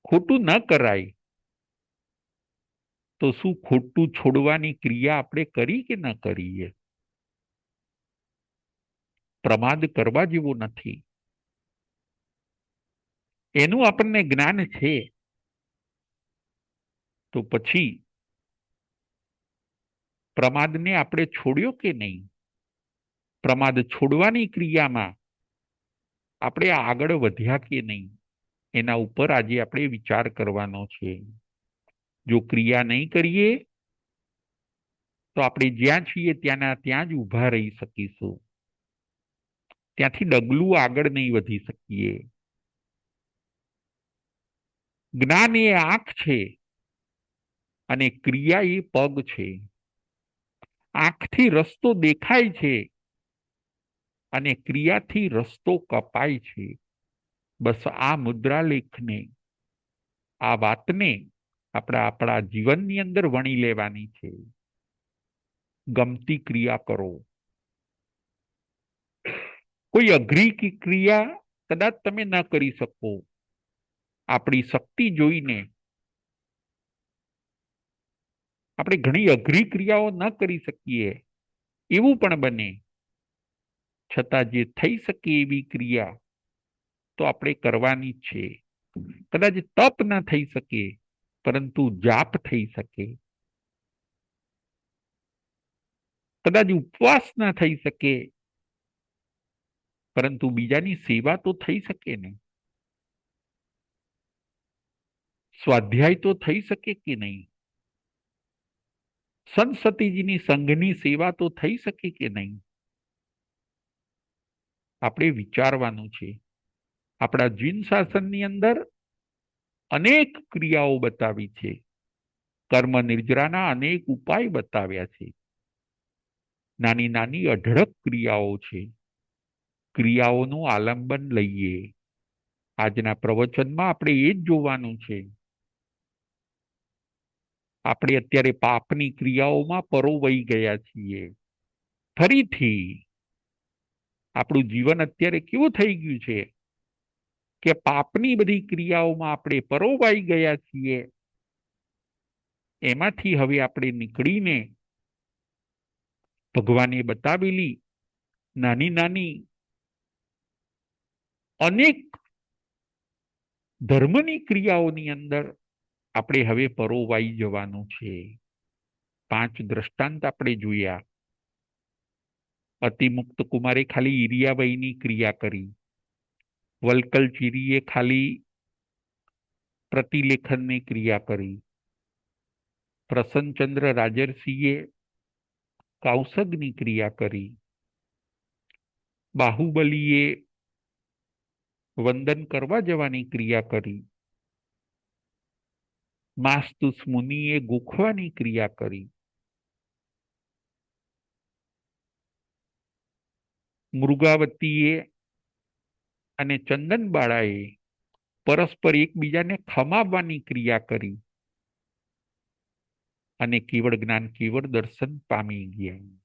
ખોટું ન કરાય, તો શું ખોટું છોડવાની ક્રિયા આપણે કરી કે ન કરીએ? પ્રમાદ કરવા જેવો નથી, એનું આપણને જ્ઞાન છે. તો પછી પ્રમાદને આપણે છોડ્યો કે નહીં? પ્રમાદ છોડવાની ક્રિયામાં આપણે આગળ વધ્યા કે નહીં? એના ઉપર આજે આપણે વિચાર કરવાનો છે. જો ક્રિયા નહીં કરીએ તો આપણે જ્યાં છીએ ત્યાંના ત્યાં જ ઊભા રહી શકીશું, ત્યાંથી ડગલું આગળ નહીં વધી શકીએ. જ્ઞાન એ આંખ છે અને ક્રિયા એ પગ છે. આંખથી રસ્તો દેખાય છે અને ક્રિયાથી રસ્તો કપાય છે. બસ આ મુદ્રાલેખને, આ વાતને આપણે આપણા જીવનની અંદર વણી લેવાની છે. ગમતી ક્રિયા કરો. કોઈ અઘરી ક્રિયા કદાચ તમે ન કરી શકો. આપણી શક્તિ જોઈને આપણે ઘણી અઘરી ક્રિયાઓ ન કરી શકીએ, એવું પણ બને. છતાં જે થઈ શકે એવી ક્રિયા તો આપણે કરવાની જ છે. કદાચ તપ ન થઈ શકે, પરંતુ જાપ થઈ શકે. કદાચ ઉપવાસ ન થઈ શકે, પરંતુ બીજાની સેવા તો થઈ શકે ને. સ્વાધ્યાય તો થઈ શકે કે નહીં? સંત સતીજીની સંઘની સેવા તો થઈ શકે કે નહીં? આપણે વિચારવાનું છે. આપણા જીન શાસનની અંદર અનેક ક્રિયાઓ બતાવી છે. કર્મ નિર્જરાના અનેક ઉપાય બતાવ્યા છે. નાની નાની અઢળક ક્રિયાઓ છે. ક્રિયાઓનું આલંબન લઈએ. આજના પ્રવચનમાં આપણે એ જ જોવાનું છે. આપણે અત્યારે પાપની ક્રિયાઓમાં પરોવાઈ ગયા છીએ. ફરીથી આપણું જીવન અત્યારે કેવું થઈ ગયું છે કે પાપની બધી ક્રિયાઓમાં આપણે પરોવાઈ ગયા છીએ. એમાંથી હવે આપણે નીકળીને ભગવાને બતાવેલી નાની નાની અનેક ધર્મની ક્રિયાઓની અંદર આપણે હવે પરોવાઈ જવાનું છે. 5 દ્રષ્ટાંત આપણે જોયા. અતિમુક્ત કુમારે ખાલી ઈરિયાબાઈની ક્રિયા કરી. વલ્કલચીરીએ ખાલી પ્રતિલેખનની ક્રિયા કરી. પ્રસન્નચંદ્ર રાજર્ષિએ કૌશગની ક્રિયા કરી. બાહુબલીએ વંદન કરવા જવાની ક્રિયા કરી. માસ્તુસ મુનિએ ગોખવાની ક્રિયા કરી. મૃગાવતીએ અને ચંદનબાળાએ પરસ્પર એકબીજાને ખમાવવાની ક્રિયા કરી. અને કેવળ જ્ઞાન, કેવળ દર્શન પામી ગયા.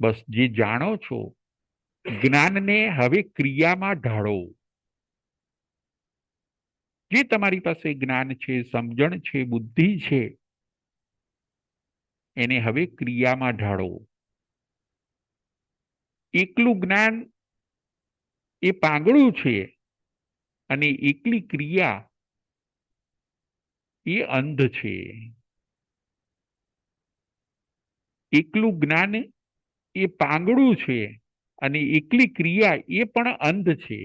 બસ જે જાણો છો, જ્ઞાનને હવે ક્રિયામાં ઢાળો. જે તમારી પાસે જ્ઞાન છે, સમજણ છે, બુદ્ધિ છે, એને હવે ક્રિયામાં ઢાળો. એકલું જ્ઞાન એ પાંગળું છે અને એકલી ક્રિયા એ અંધ છે. એકલું જ્ઞાન એ પાંગળું છે અને એકલી ક્રિયા એ પણ અંધ છે.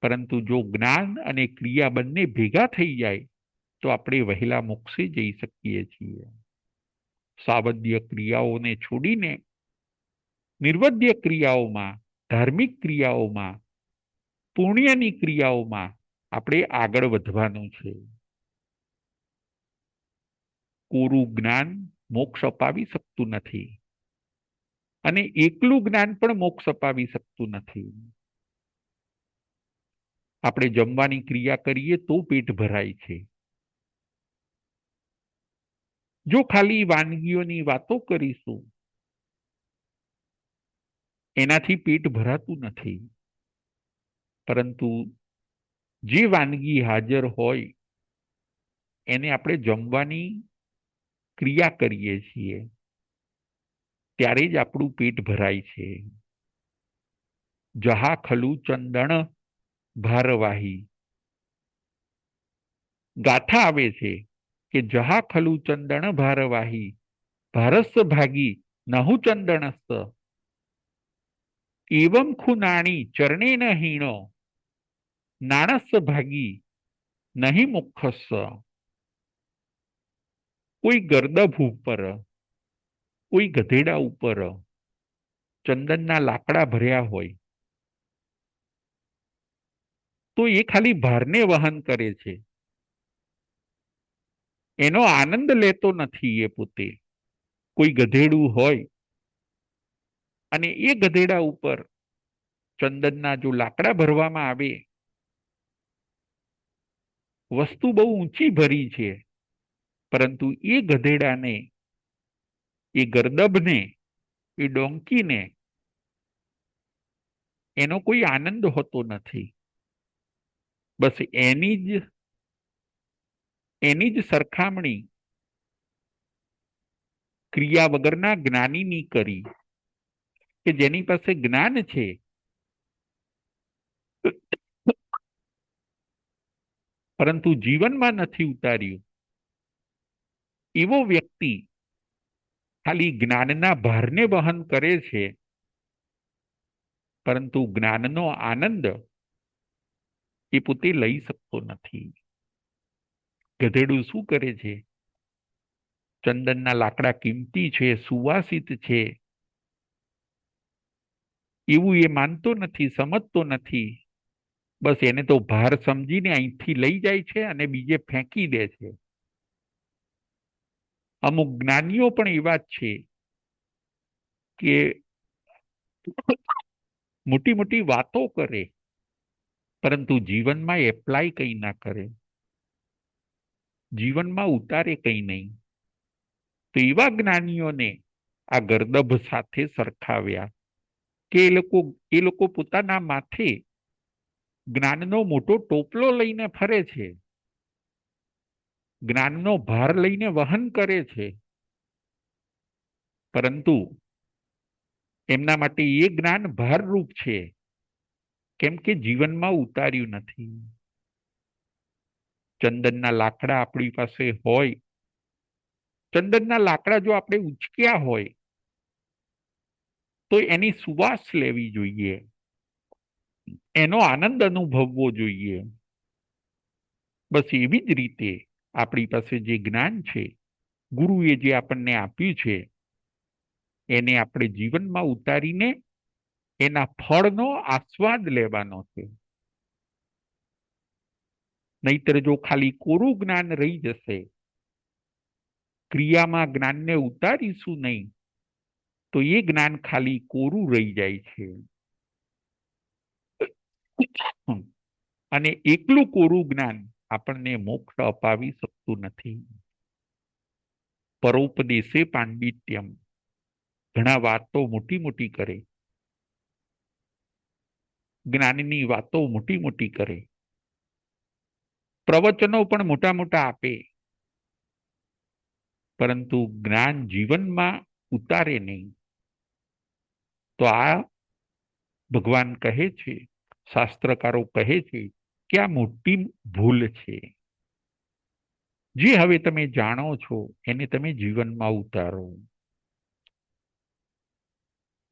પરંતુ જો જ્ઞાન અને ક્રિયા બંને ભેગા થઈ જાય તો આપણે વહેલા મોક્ષે જઈ શકીએ છીએ. સાવદ્ય ક્રિયાઓને છોડીને નિર્વદ્ય ક્રિયાઓમાં, ધાર્મિક ક્રિયાઓમાં, પુણ્યની ક્રિયાઓમાં આપણે આગળ વધવાનું છે. કોરું જ્ઞાન મોક્ષ અપાવી શકતું નથી અને એકલું જ્ઞાન પણ મોક્ષ અપાવી શકતું નથી. આપણે જમવાની ક્રિયા કરીએ તો પેટ ભરાય છે. જો ખાલી વાનગીઓની વાતો કરીશું એનાથી પેટ ભરાતું નથી. પરંતુ જે વાનગી હાજર હોય એને આપણે જમવાની ક્રિયા કરીએ છીએ ત્યારે જ આપણું પેટ ભરાય છે. જહા ખલું ચંદણ ભારવાહી. ગાથા આવે છે કે જહા ખલું ચંદણ ભારવાહી ભારસ્સ ભાગી નહુ ચંદણસ્સ એવમ ખુનાણી ચરણે ન હીણો નાણસ્સ ભાગી નહીં મુખસ્સ. કોઈ ગરદભ ઉપર, કોઈ ગધેડા ઉપર ચંદનના લાકડા ભર્યા હોય તો એ ખાલી ભારને વહન કરે છે, એનો આનંદ લેતો નથી એ પોતે. કોઈ ગધેડું હોય અને એ ગધેડા ઉપર ચંદનના જો લાકડા ભરવામાં આવે, વસ્તુ બહુ ઊંચી ભરી છે, પરંતુ એ ગધેડાને, એ ગરદબને, એ ડોંકીને એનો કોઈ આનંદ હોતો નથી. બસ એની જ સરખામણી ક્રિયા વગરના જ્ઞાનીની કરી, કે જેની પાસે જ્ઞાન છે પરંતુ જીવનમાં નથી ઉતાર્યું, એવો વ્યક્તિ ખાલી જ્ઞાનના ભારને વહન કરે છે, પરંતુ જ્ઞાનનો આનંદ એ પોતે લઈ શકતો નથી. ગધેડું શું કરે છે? ચંદનના લાકડા કિંમતી છે, સુવાસિત છે, એવું એ માનતો નથી, સમજતો નથી. બસ એને તો ભાર સમજીને અહીંથી લઈ જાય છે અને બીજે ફેંકી દે છે. અમુક જ્ઞાનીઓ પણ એવા જ છે કે મોટી મોટી વાતો કરે, પરંતુ જીવનમાં એપ્લાય કંઈ ના કરે, જીવનમાં ઉતારે કંઈ નહીં. તો એવા જ્ઞાનીઓને આ ગર્દભ સાથે સરખાવ્યા કે એ લોકો પોતાના માથે જ્ઞાનનો મોટો ટોપલો લઈને ફરે છે, જ્ઞાનનો ભાર લઈને વહન કરે છે, પરંતુ એમના માટે એ જ્ઞાન ભારરૂપ છે, કેમ કે જીવનમાં ઉતાર્યું નથી. ચંદનના લાકડા આપણી પાસે હોય, ચંદનના લાકડા જો આપણે ઉચક્યા હોય તો એની સુવાસ લેવી જોઈએ, એનો આનંદ અનુભવવો જોઈએ. બસ એવી જ રીતે આપણી પાસે જે જ્ઞાન છે, ગુરુએ જે આપણને આપ્યું છે, એને આપણે જીવનમાં ઉતારીને એના ફળનો આસ્વાદ લેવાનો છે. નહીતર જો ખાલી કોરું જ્ઞાન રહી જશે, ક્રિયામાં જ્ઞાનને ઉતારીશું નહીં, તો એ જ્ઞાન ખાલી કોરું રહી જાય છે. અને એકલું કોરું જ્ઞાન આપણને મોક્ષ અપાવી શકતું નથી. પરોપદેશે પાંડિત્યમ, ઘણા વાતો મોટી મોટી કરે, જ્ઞાનની વાતો મોટી મોટી કરે, પ્રવચનો પણ મોટા મોટા આપે, પરંતુ જ્ઞાન જીવનમાં ઉતારે નહીં. તો આ ભગવાન કહે છે, શાસ્ત્રકારો કહે છે કે આ મોટી ભૂલ છે. જે હવે તમે જાણો છો એને તમે જીવનમાં ઉતારો,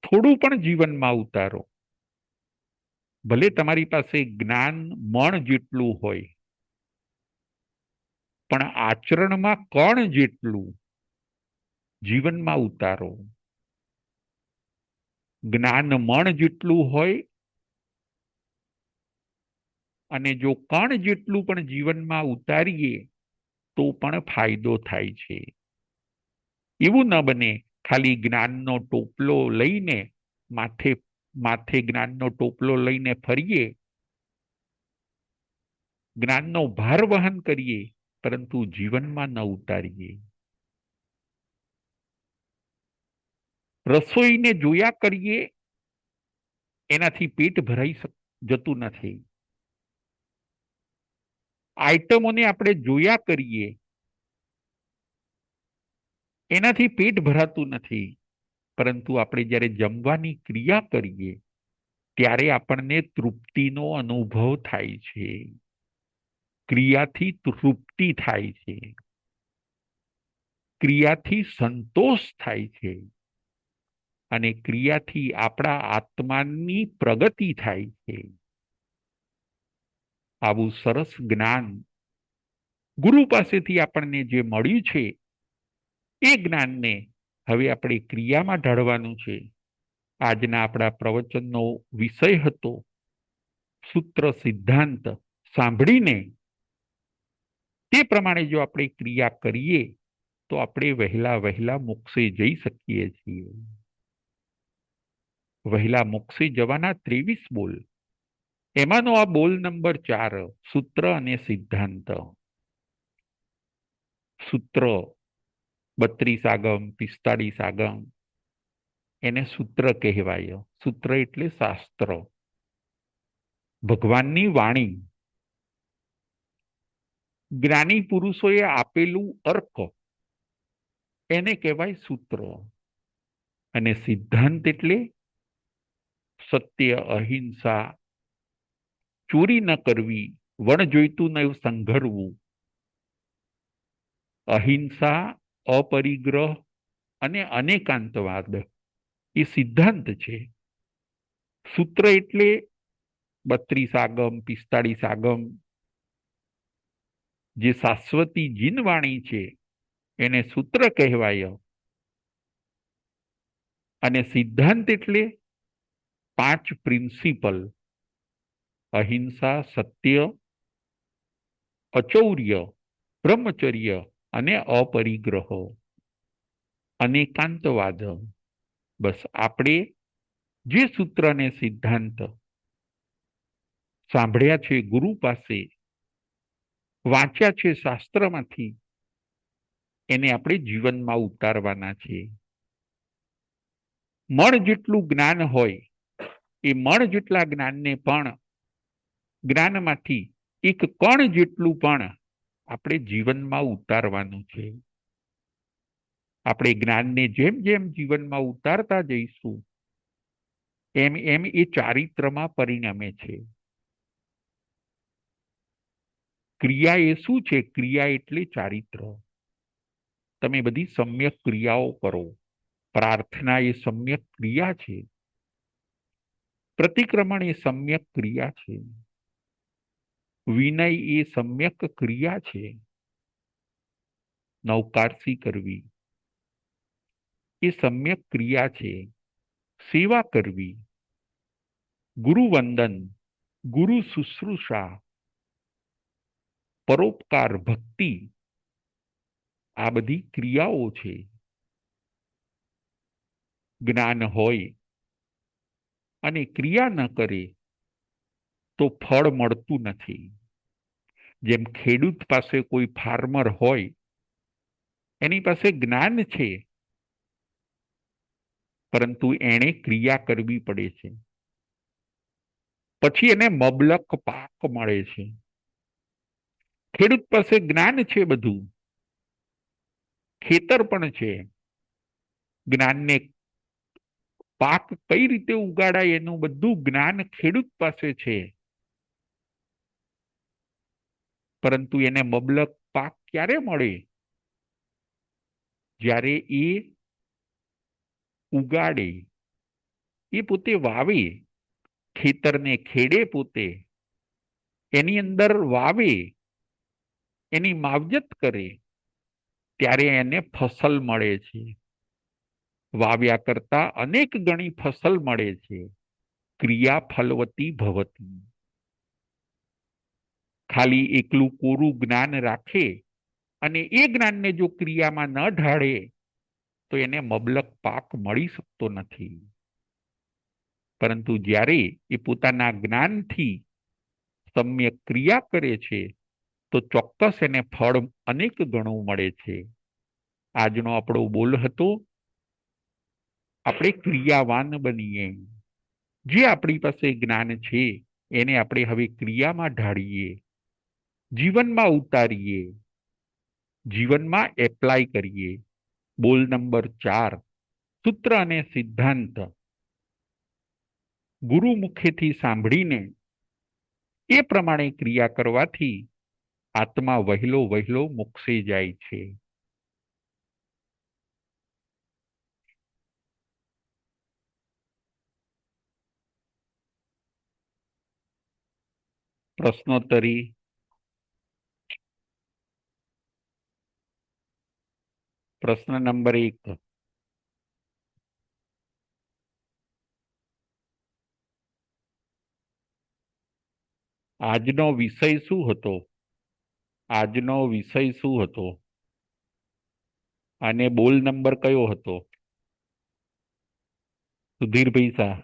થોડું પણ જીવનમાં ઉતારો. ભલે તમારી પાસે જ્ઞાન મણ જેટલું હોય, પણ આચરણમાં કણ જેટલું જીવનમાં ઉતારો. જ્ઞાન મણ જેટલું હોય અને જો કણ જેટલું પણ જીવનમાં ઉતારીએ તો પણ ફાયદો થાય છે. એવું ન બને ખાલી જ્ઞાનનો ટોપલો લઈને માથે માથે જ્ઞાનનો ટોપલો લઈને ફરીએ, જ્ઞાનનો ભાર વહન કરીએ, પરંતુ જીવનમાં ન ઉતારીએ. રસોઈને જોયા કરીએ એનાથી પેટ ભરાઈ જતું નથી. આઈટમોને આપણે જોયા કરીએ એનાથી પેટ ભરાતું નથી, પરંતુ આપણે જ્યારે જમવાની ક્રિયા કરીએ ત્યારે આપણને તૃપ્તિનો અનુભવ થાય છે. ક્રિયાથી તૃપ્તિ થાય છે, ક્રિયાથી સંતોષ થાય છે, અને ક્રિયાથી આપણા આત્માની પ્રગતિ થાય છે. આવું સરસ જ્ઞાન ગુરુ પાસેથી આપણને જે મળ્યું છે, એ જ્ઞાનને હવે આપણે ક્રિયામાં ઢાળવાનું છે. આજના આપણા પ્રવચનનો વિષય હતો સૂત્ર સિદ્ધાંત. સાંભળીને તે પ્રમાણે જો આપણે ક્રિયા કરીએ તો આપણે વહેલા વહેલા મોક્ષે જઈ શકીએ છીએ. વહેલા મોક્ષે જવાના 23 બોલ, એમાંનો આ બોલ નંબર 4, સૂત્ર અને સિદ્ધાંત. સૂત્ર 32 આગમ 45 આગમ, એને સૂત્ર કહેવાય. સૂત્ર એટલે શાસ્ત્ર, ભગવાનની વાણી, જ્ઞાની પુરુષોએ આપેલું અર્ક, એને કહેવાય સૂત્ર. અને સિદ્ધાંત એટલે સત્ય, અહિંસા, ચોરી ન કરવી, વણ જોઈતું ન સંઘરવું, અહિંસા, અપરિગ્રહ અને અનેકાંતવાદ એ સિદ્ધાંત છે. સૂત્ર એટલે 32 આગમ 45 આગમ, જે શાશ્વતી જીનવાણી છે એને સૂત્ર કહેવાય. અને સિદ્ધાંત એટલે 5 પ્રિન્સિપલ: અહિંસા, સત્ય, અચૌર્ય, બ્રહ્મચર્ય અને અપરિગ્રહ, અનેકાંતવાદ. બસ આપણે જે સૂત્ર અને સિદ્ધાંત સાંભળ્યા છે ગુરુ પાસે, વાંચ્યા છે શાસ્ત્રમાંથી, એને આપણે જીવનમાં ઉતારવાના છે. મણ જેટલું જ્ઞાન હોય એ મણ જેટલા જ્ઞાનને પણ, જ્ઞાનમાંથી એક કણ જેટલું પણ આપણે જીવનમાં ઉતારવાનું છે. આપણે જ્ઞાનને જેમ જેમ જીવનમાં ઉતારતા જઈશું એમ એમ એ ચારિત્રમાં પરિણમે છે. ક્રિયા એ શું છે? ક્રિયા એટલે ચારિત્ર. તમે બધી સમ્યક ક્રિયાઓ કરો. પ્રાર્થના એ સમ્યક ક્રિયા છે. પ્રતિક્રમણ એ સમ્યક ક્રિયા છે. વિનય એ સમ્યક ક્રિયા છે. નૌકારસી કરવી એ સમ્યક ક્રિયા છે. સેવા કરવી, ગુરુ વંદન, ગુરુ શુશ્રૂષા, પરોપકાર, ભક્તિ, આ બધી ક્રિયાઓ છે. જ્ઞાન હોય અને ક્રિયા ન કરે તો ફળ મળતું નથી. જેમ ખેડૂત પાસે કોઈ ફાર્મર હોય, એની પાસે જ્ઞાન છે પરંતુ એણે ક્રિયા કરવી પડે છે, પછી એને મબલક પાક મળે છે. ખેડૂત પાસે જ્ઞાન છે, બધું ખેતર પણ છે, જ્ઞાનને પાક કઈ રીતે ઉગાડાય એનું બધું જ્ઞાન ખેડૂત પાસે છે, પરંતુ એને મબલક પાક ક્યારે મળે? જ્યારે એ ઉગાડે, એ પોતે વાવે, ખેતરને ખેડે, પોતે એની અંદર વાવે, એની માવજત કરે, ત્યારે એને ફસલ મળે છે. વાવ્યા કરતા અનેક ગણી ફસલ મળે છે. ક્રિયા ફલવતી ભવતી. ખાલી એકલું કોરું જ્ઞાન રાખે અને એ જ્ઞાનને જો ક્રિયામાં ન ઢાળે તો એને મબલક પાક મળી શકતો નથી. પરંતુ જ્યારે એ પોતાના જ્ઞાનથી સમ્યક ક્રિયા કરે છે તો ચોક્કસ એને ફળ અનેક ગણું મળે છે. આજનો આપણો બોલ હતો, આપણે ક્રિયાવાન બનીએ. જે આપણી પાસે જ્ઞાન છે એને આપણે હવે ક્રિયામાં ઢાળીએ, જીવનમાં ઉતારીએ, જીવનમાં એપ્લાય કરીએ. બોલ નંબર 4, સૂત્ર અને સિદ્ધાંત ગુરુ મુખેથી સાંભળીને એ પ્રમાણે ક્રિયા કરવાથી આત્મા વહેલો વહેલો મોક્ષે જાય છે. પ્રશ્નોત્તરી. પ્રશ્ન નંબર 1, આજનો વિષય શું હતો? આજનો વિષય શું હતો અને બોલ નંબર કયો હતો? સુધીરભાઈ શાહ.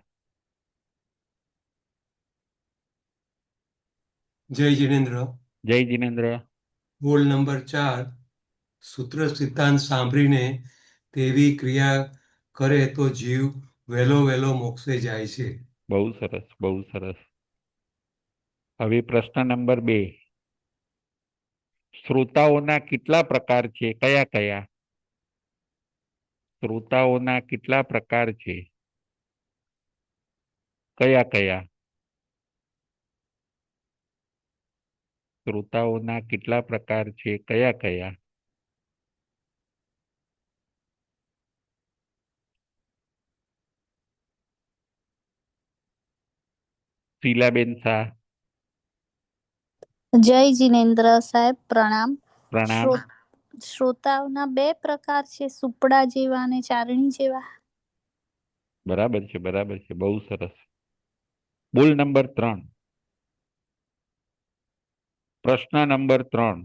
જય જિનેન્દ્ર. જય જિનેન્દ્ર. બોલ નંબર 4. સૂત્ર સિદ્ધાંત સાંભળીને તેવી ક્રિયા કરે તો જીવ વહેલો વહેલો મોક્ષે જાય છે. બહુ સરસ, બહુ સરસ. હવે પ્રશ્ન નંબર 2. શ્રોતાઓના કેટલા પ્રકાર છે? કયા કયા? શ્રોતાઓના કેટલા પ્રકાર છે? કયા કયા? શ્રોતાઓના કેટલા પ્રકાર છે? કયા કયા? શીલાબેન શાહ. જય જિનેન્દ્ર સાહેબ, પ્રણામ. પ્રણામ. શ્રોતાઓના બે પ્રકાર છે, સુપડા જેવા અને ચારણી જેવા. બરાબર છે, બરાબર છે, બહુ સરસ. બોલ નંબર 3. પ્રશ્ન નંબર 3.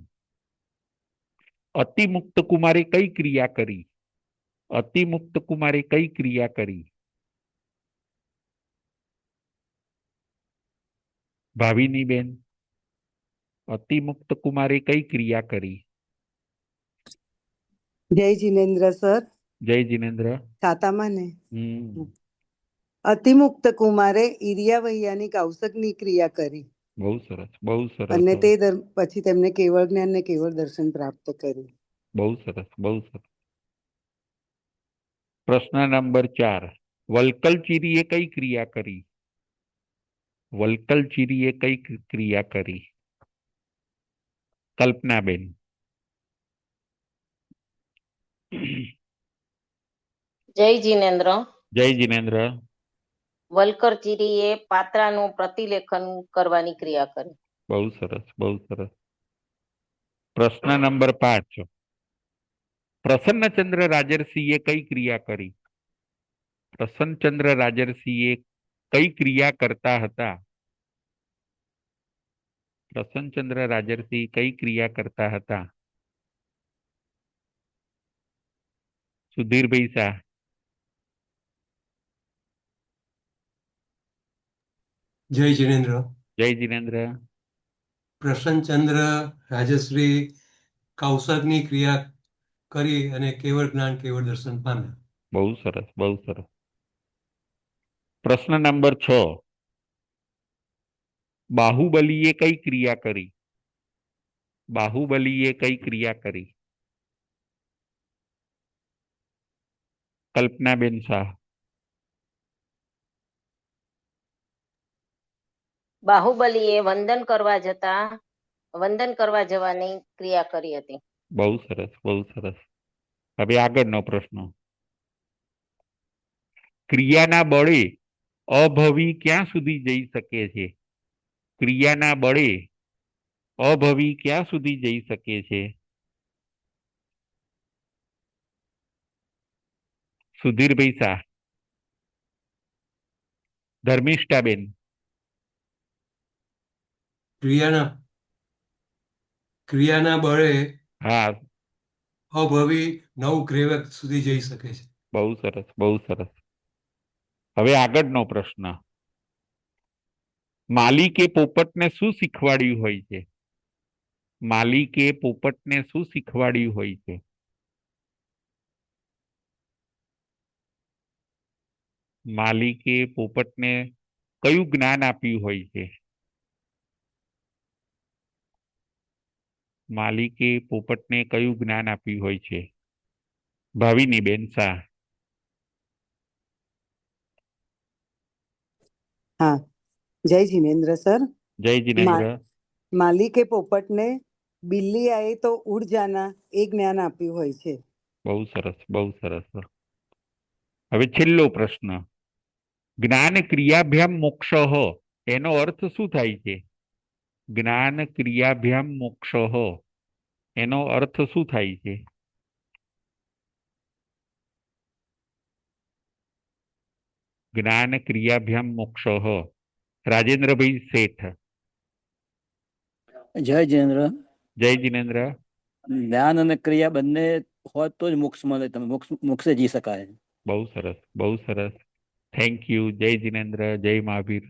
અતિમુક્ત કુમારે કઈ ક્રિયા કરી? અતિમુક્ત કુમારે કઈ ક્રિયા કરી? ભાવિની બેન, અતિમુક્ત કુમારે કઈ ક્રિયા કરી? જય જિનેન્દ્ર સર. જય જિનેન્દ્ર. ખાતામાં ને હમ. અતિમુક્ત કુમારે ઈર્યાવૈયાની કૌશકની ક્રિયા કરી બહુ સરસ, બહુ સરસ, અને તે પછી તેમને કેવળ જ્ઞાન ને કેવળ દર્શન પ્રાપ્ત કર્યું. બહુ સરસ, બહુ સરસ. પ્રશ્ન નંબર 4. વલ્કલચીરીએ કઈ ક્રિયા કરી? વલ્કલચીરીએ કઈ ક્રિયા કરી? કલ્પનાબેન. જય જિનેન્દ્ર. જય જિનેન્દ્ર. વલ્કરચીરીએ પાત્રાનું પ્રતિલેખન કરવાની ક્રિયા કરી. બહુ સરસ, બહુ સરસ. પ્રશ્ન નંબર 5. પ્રસન્નચંદ્ર રાજર્ષિએ કઈ ક્રિયા કરી? પ્રસન્નચંદ્ર રાજર્ષિએ કઈ ક્રિયા કરતા હતા? પ્રસન્નચંદ્ર રાજર્ષિ કઈ ક્રિયા કરતા હતા? સુધીરભાઈ શાહ. જય જિનેન્દ્ર. જય જિનેન્દ્ર. પ્રસન્નચંદ્ર રાજશ્રી કૌશકની ક્રિયા કરી અને કેવળ જ્ઞાન કેવળ દર્શન પામ્યા. બહુ સરસ, બહુ સરસ. પ્રશ્ન નંબર 6. બાહુબલીએ કઈ ક્રિયા કરી? બાહુબલીએ કઈ ક્રિયા કરી? કલ્પનાબેન શાહ. બાહુબલીએ વંદન કરવા જવાની ક્રિયા કરી હતી. બહુ સરસ, બહુ સરસ. હવે આગળનો પ્રશ્ન. ક્રિયાના બળે અભવી ક્યાં સુધી જઈ શકે છે? ક્રિયાના બળે અભવી ક્યાં સુધી જઈ શકે છે? સુધીરભાઈ શાહ. ધર્મિષ્ઠાબેન. ક્રિયાના બળે હા. અભવી નવ ગ્રેવક સુધી જઈ શકે છે. બહુ સરસ, બહુ સરસ. હવે આગળનો પ્રશ્ન. માલિકે પોપટને શું શીખવાડ્યું હોય છે? માલિકે પોપટને શું શીખવાડ્યું હોય છે? માલિકે પોપટને કયું જ્ઞાન આપ્યું હોય છે? માલિકે પોપટને કયું જ્ઞાન આપ્યું હોય છે? ભાવિની બેન શાહ. હા, જય જિનેન્દ્ર સર. જય જિનેન્દ્ર. માલિકે પોપટને બિલ્લી આए તો ઉડ જાના એ જ્ઞાન આપ્યું હોય છે. બહુ સરસ, બહુ સરસ. હવે છેલ્લો પ્રશ્ન. જ્ઞાન ક્રિયાભ્યામ મોક્ષ એનો અર્થ શું થાય છે? જ્ઞાન ક્રિયાભ્યામ મોક્ષ એનો અર્થ શું થાય છે? જ્ઞાન ક્રિયાભ્યામ મોક્ષ. રાજેન્દ્રભાઈ શેઠ. જય જિનેન્દ્ર. જય જિનેન્દ્ર. જ્ઞાન અને ક્રિયા બંને હોય તો જ મોક્ષ મળે, તમે મોક્ષે જઈ શકાય. બહુ સરસ, બહુ સરસ. Thank you. જય જિનેન્દ્ર. જય મહાવીર.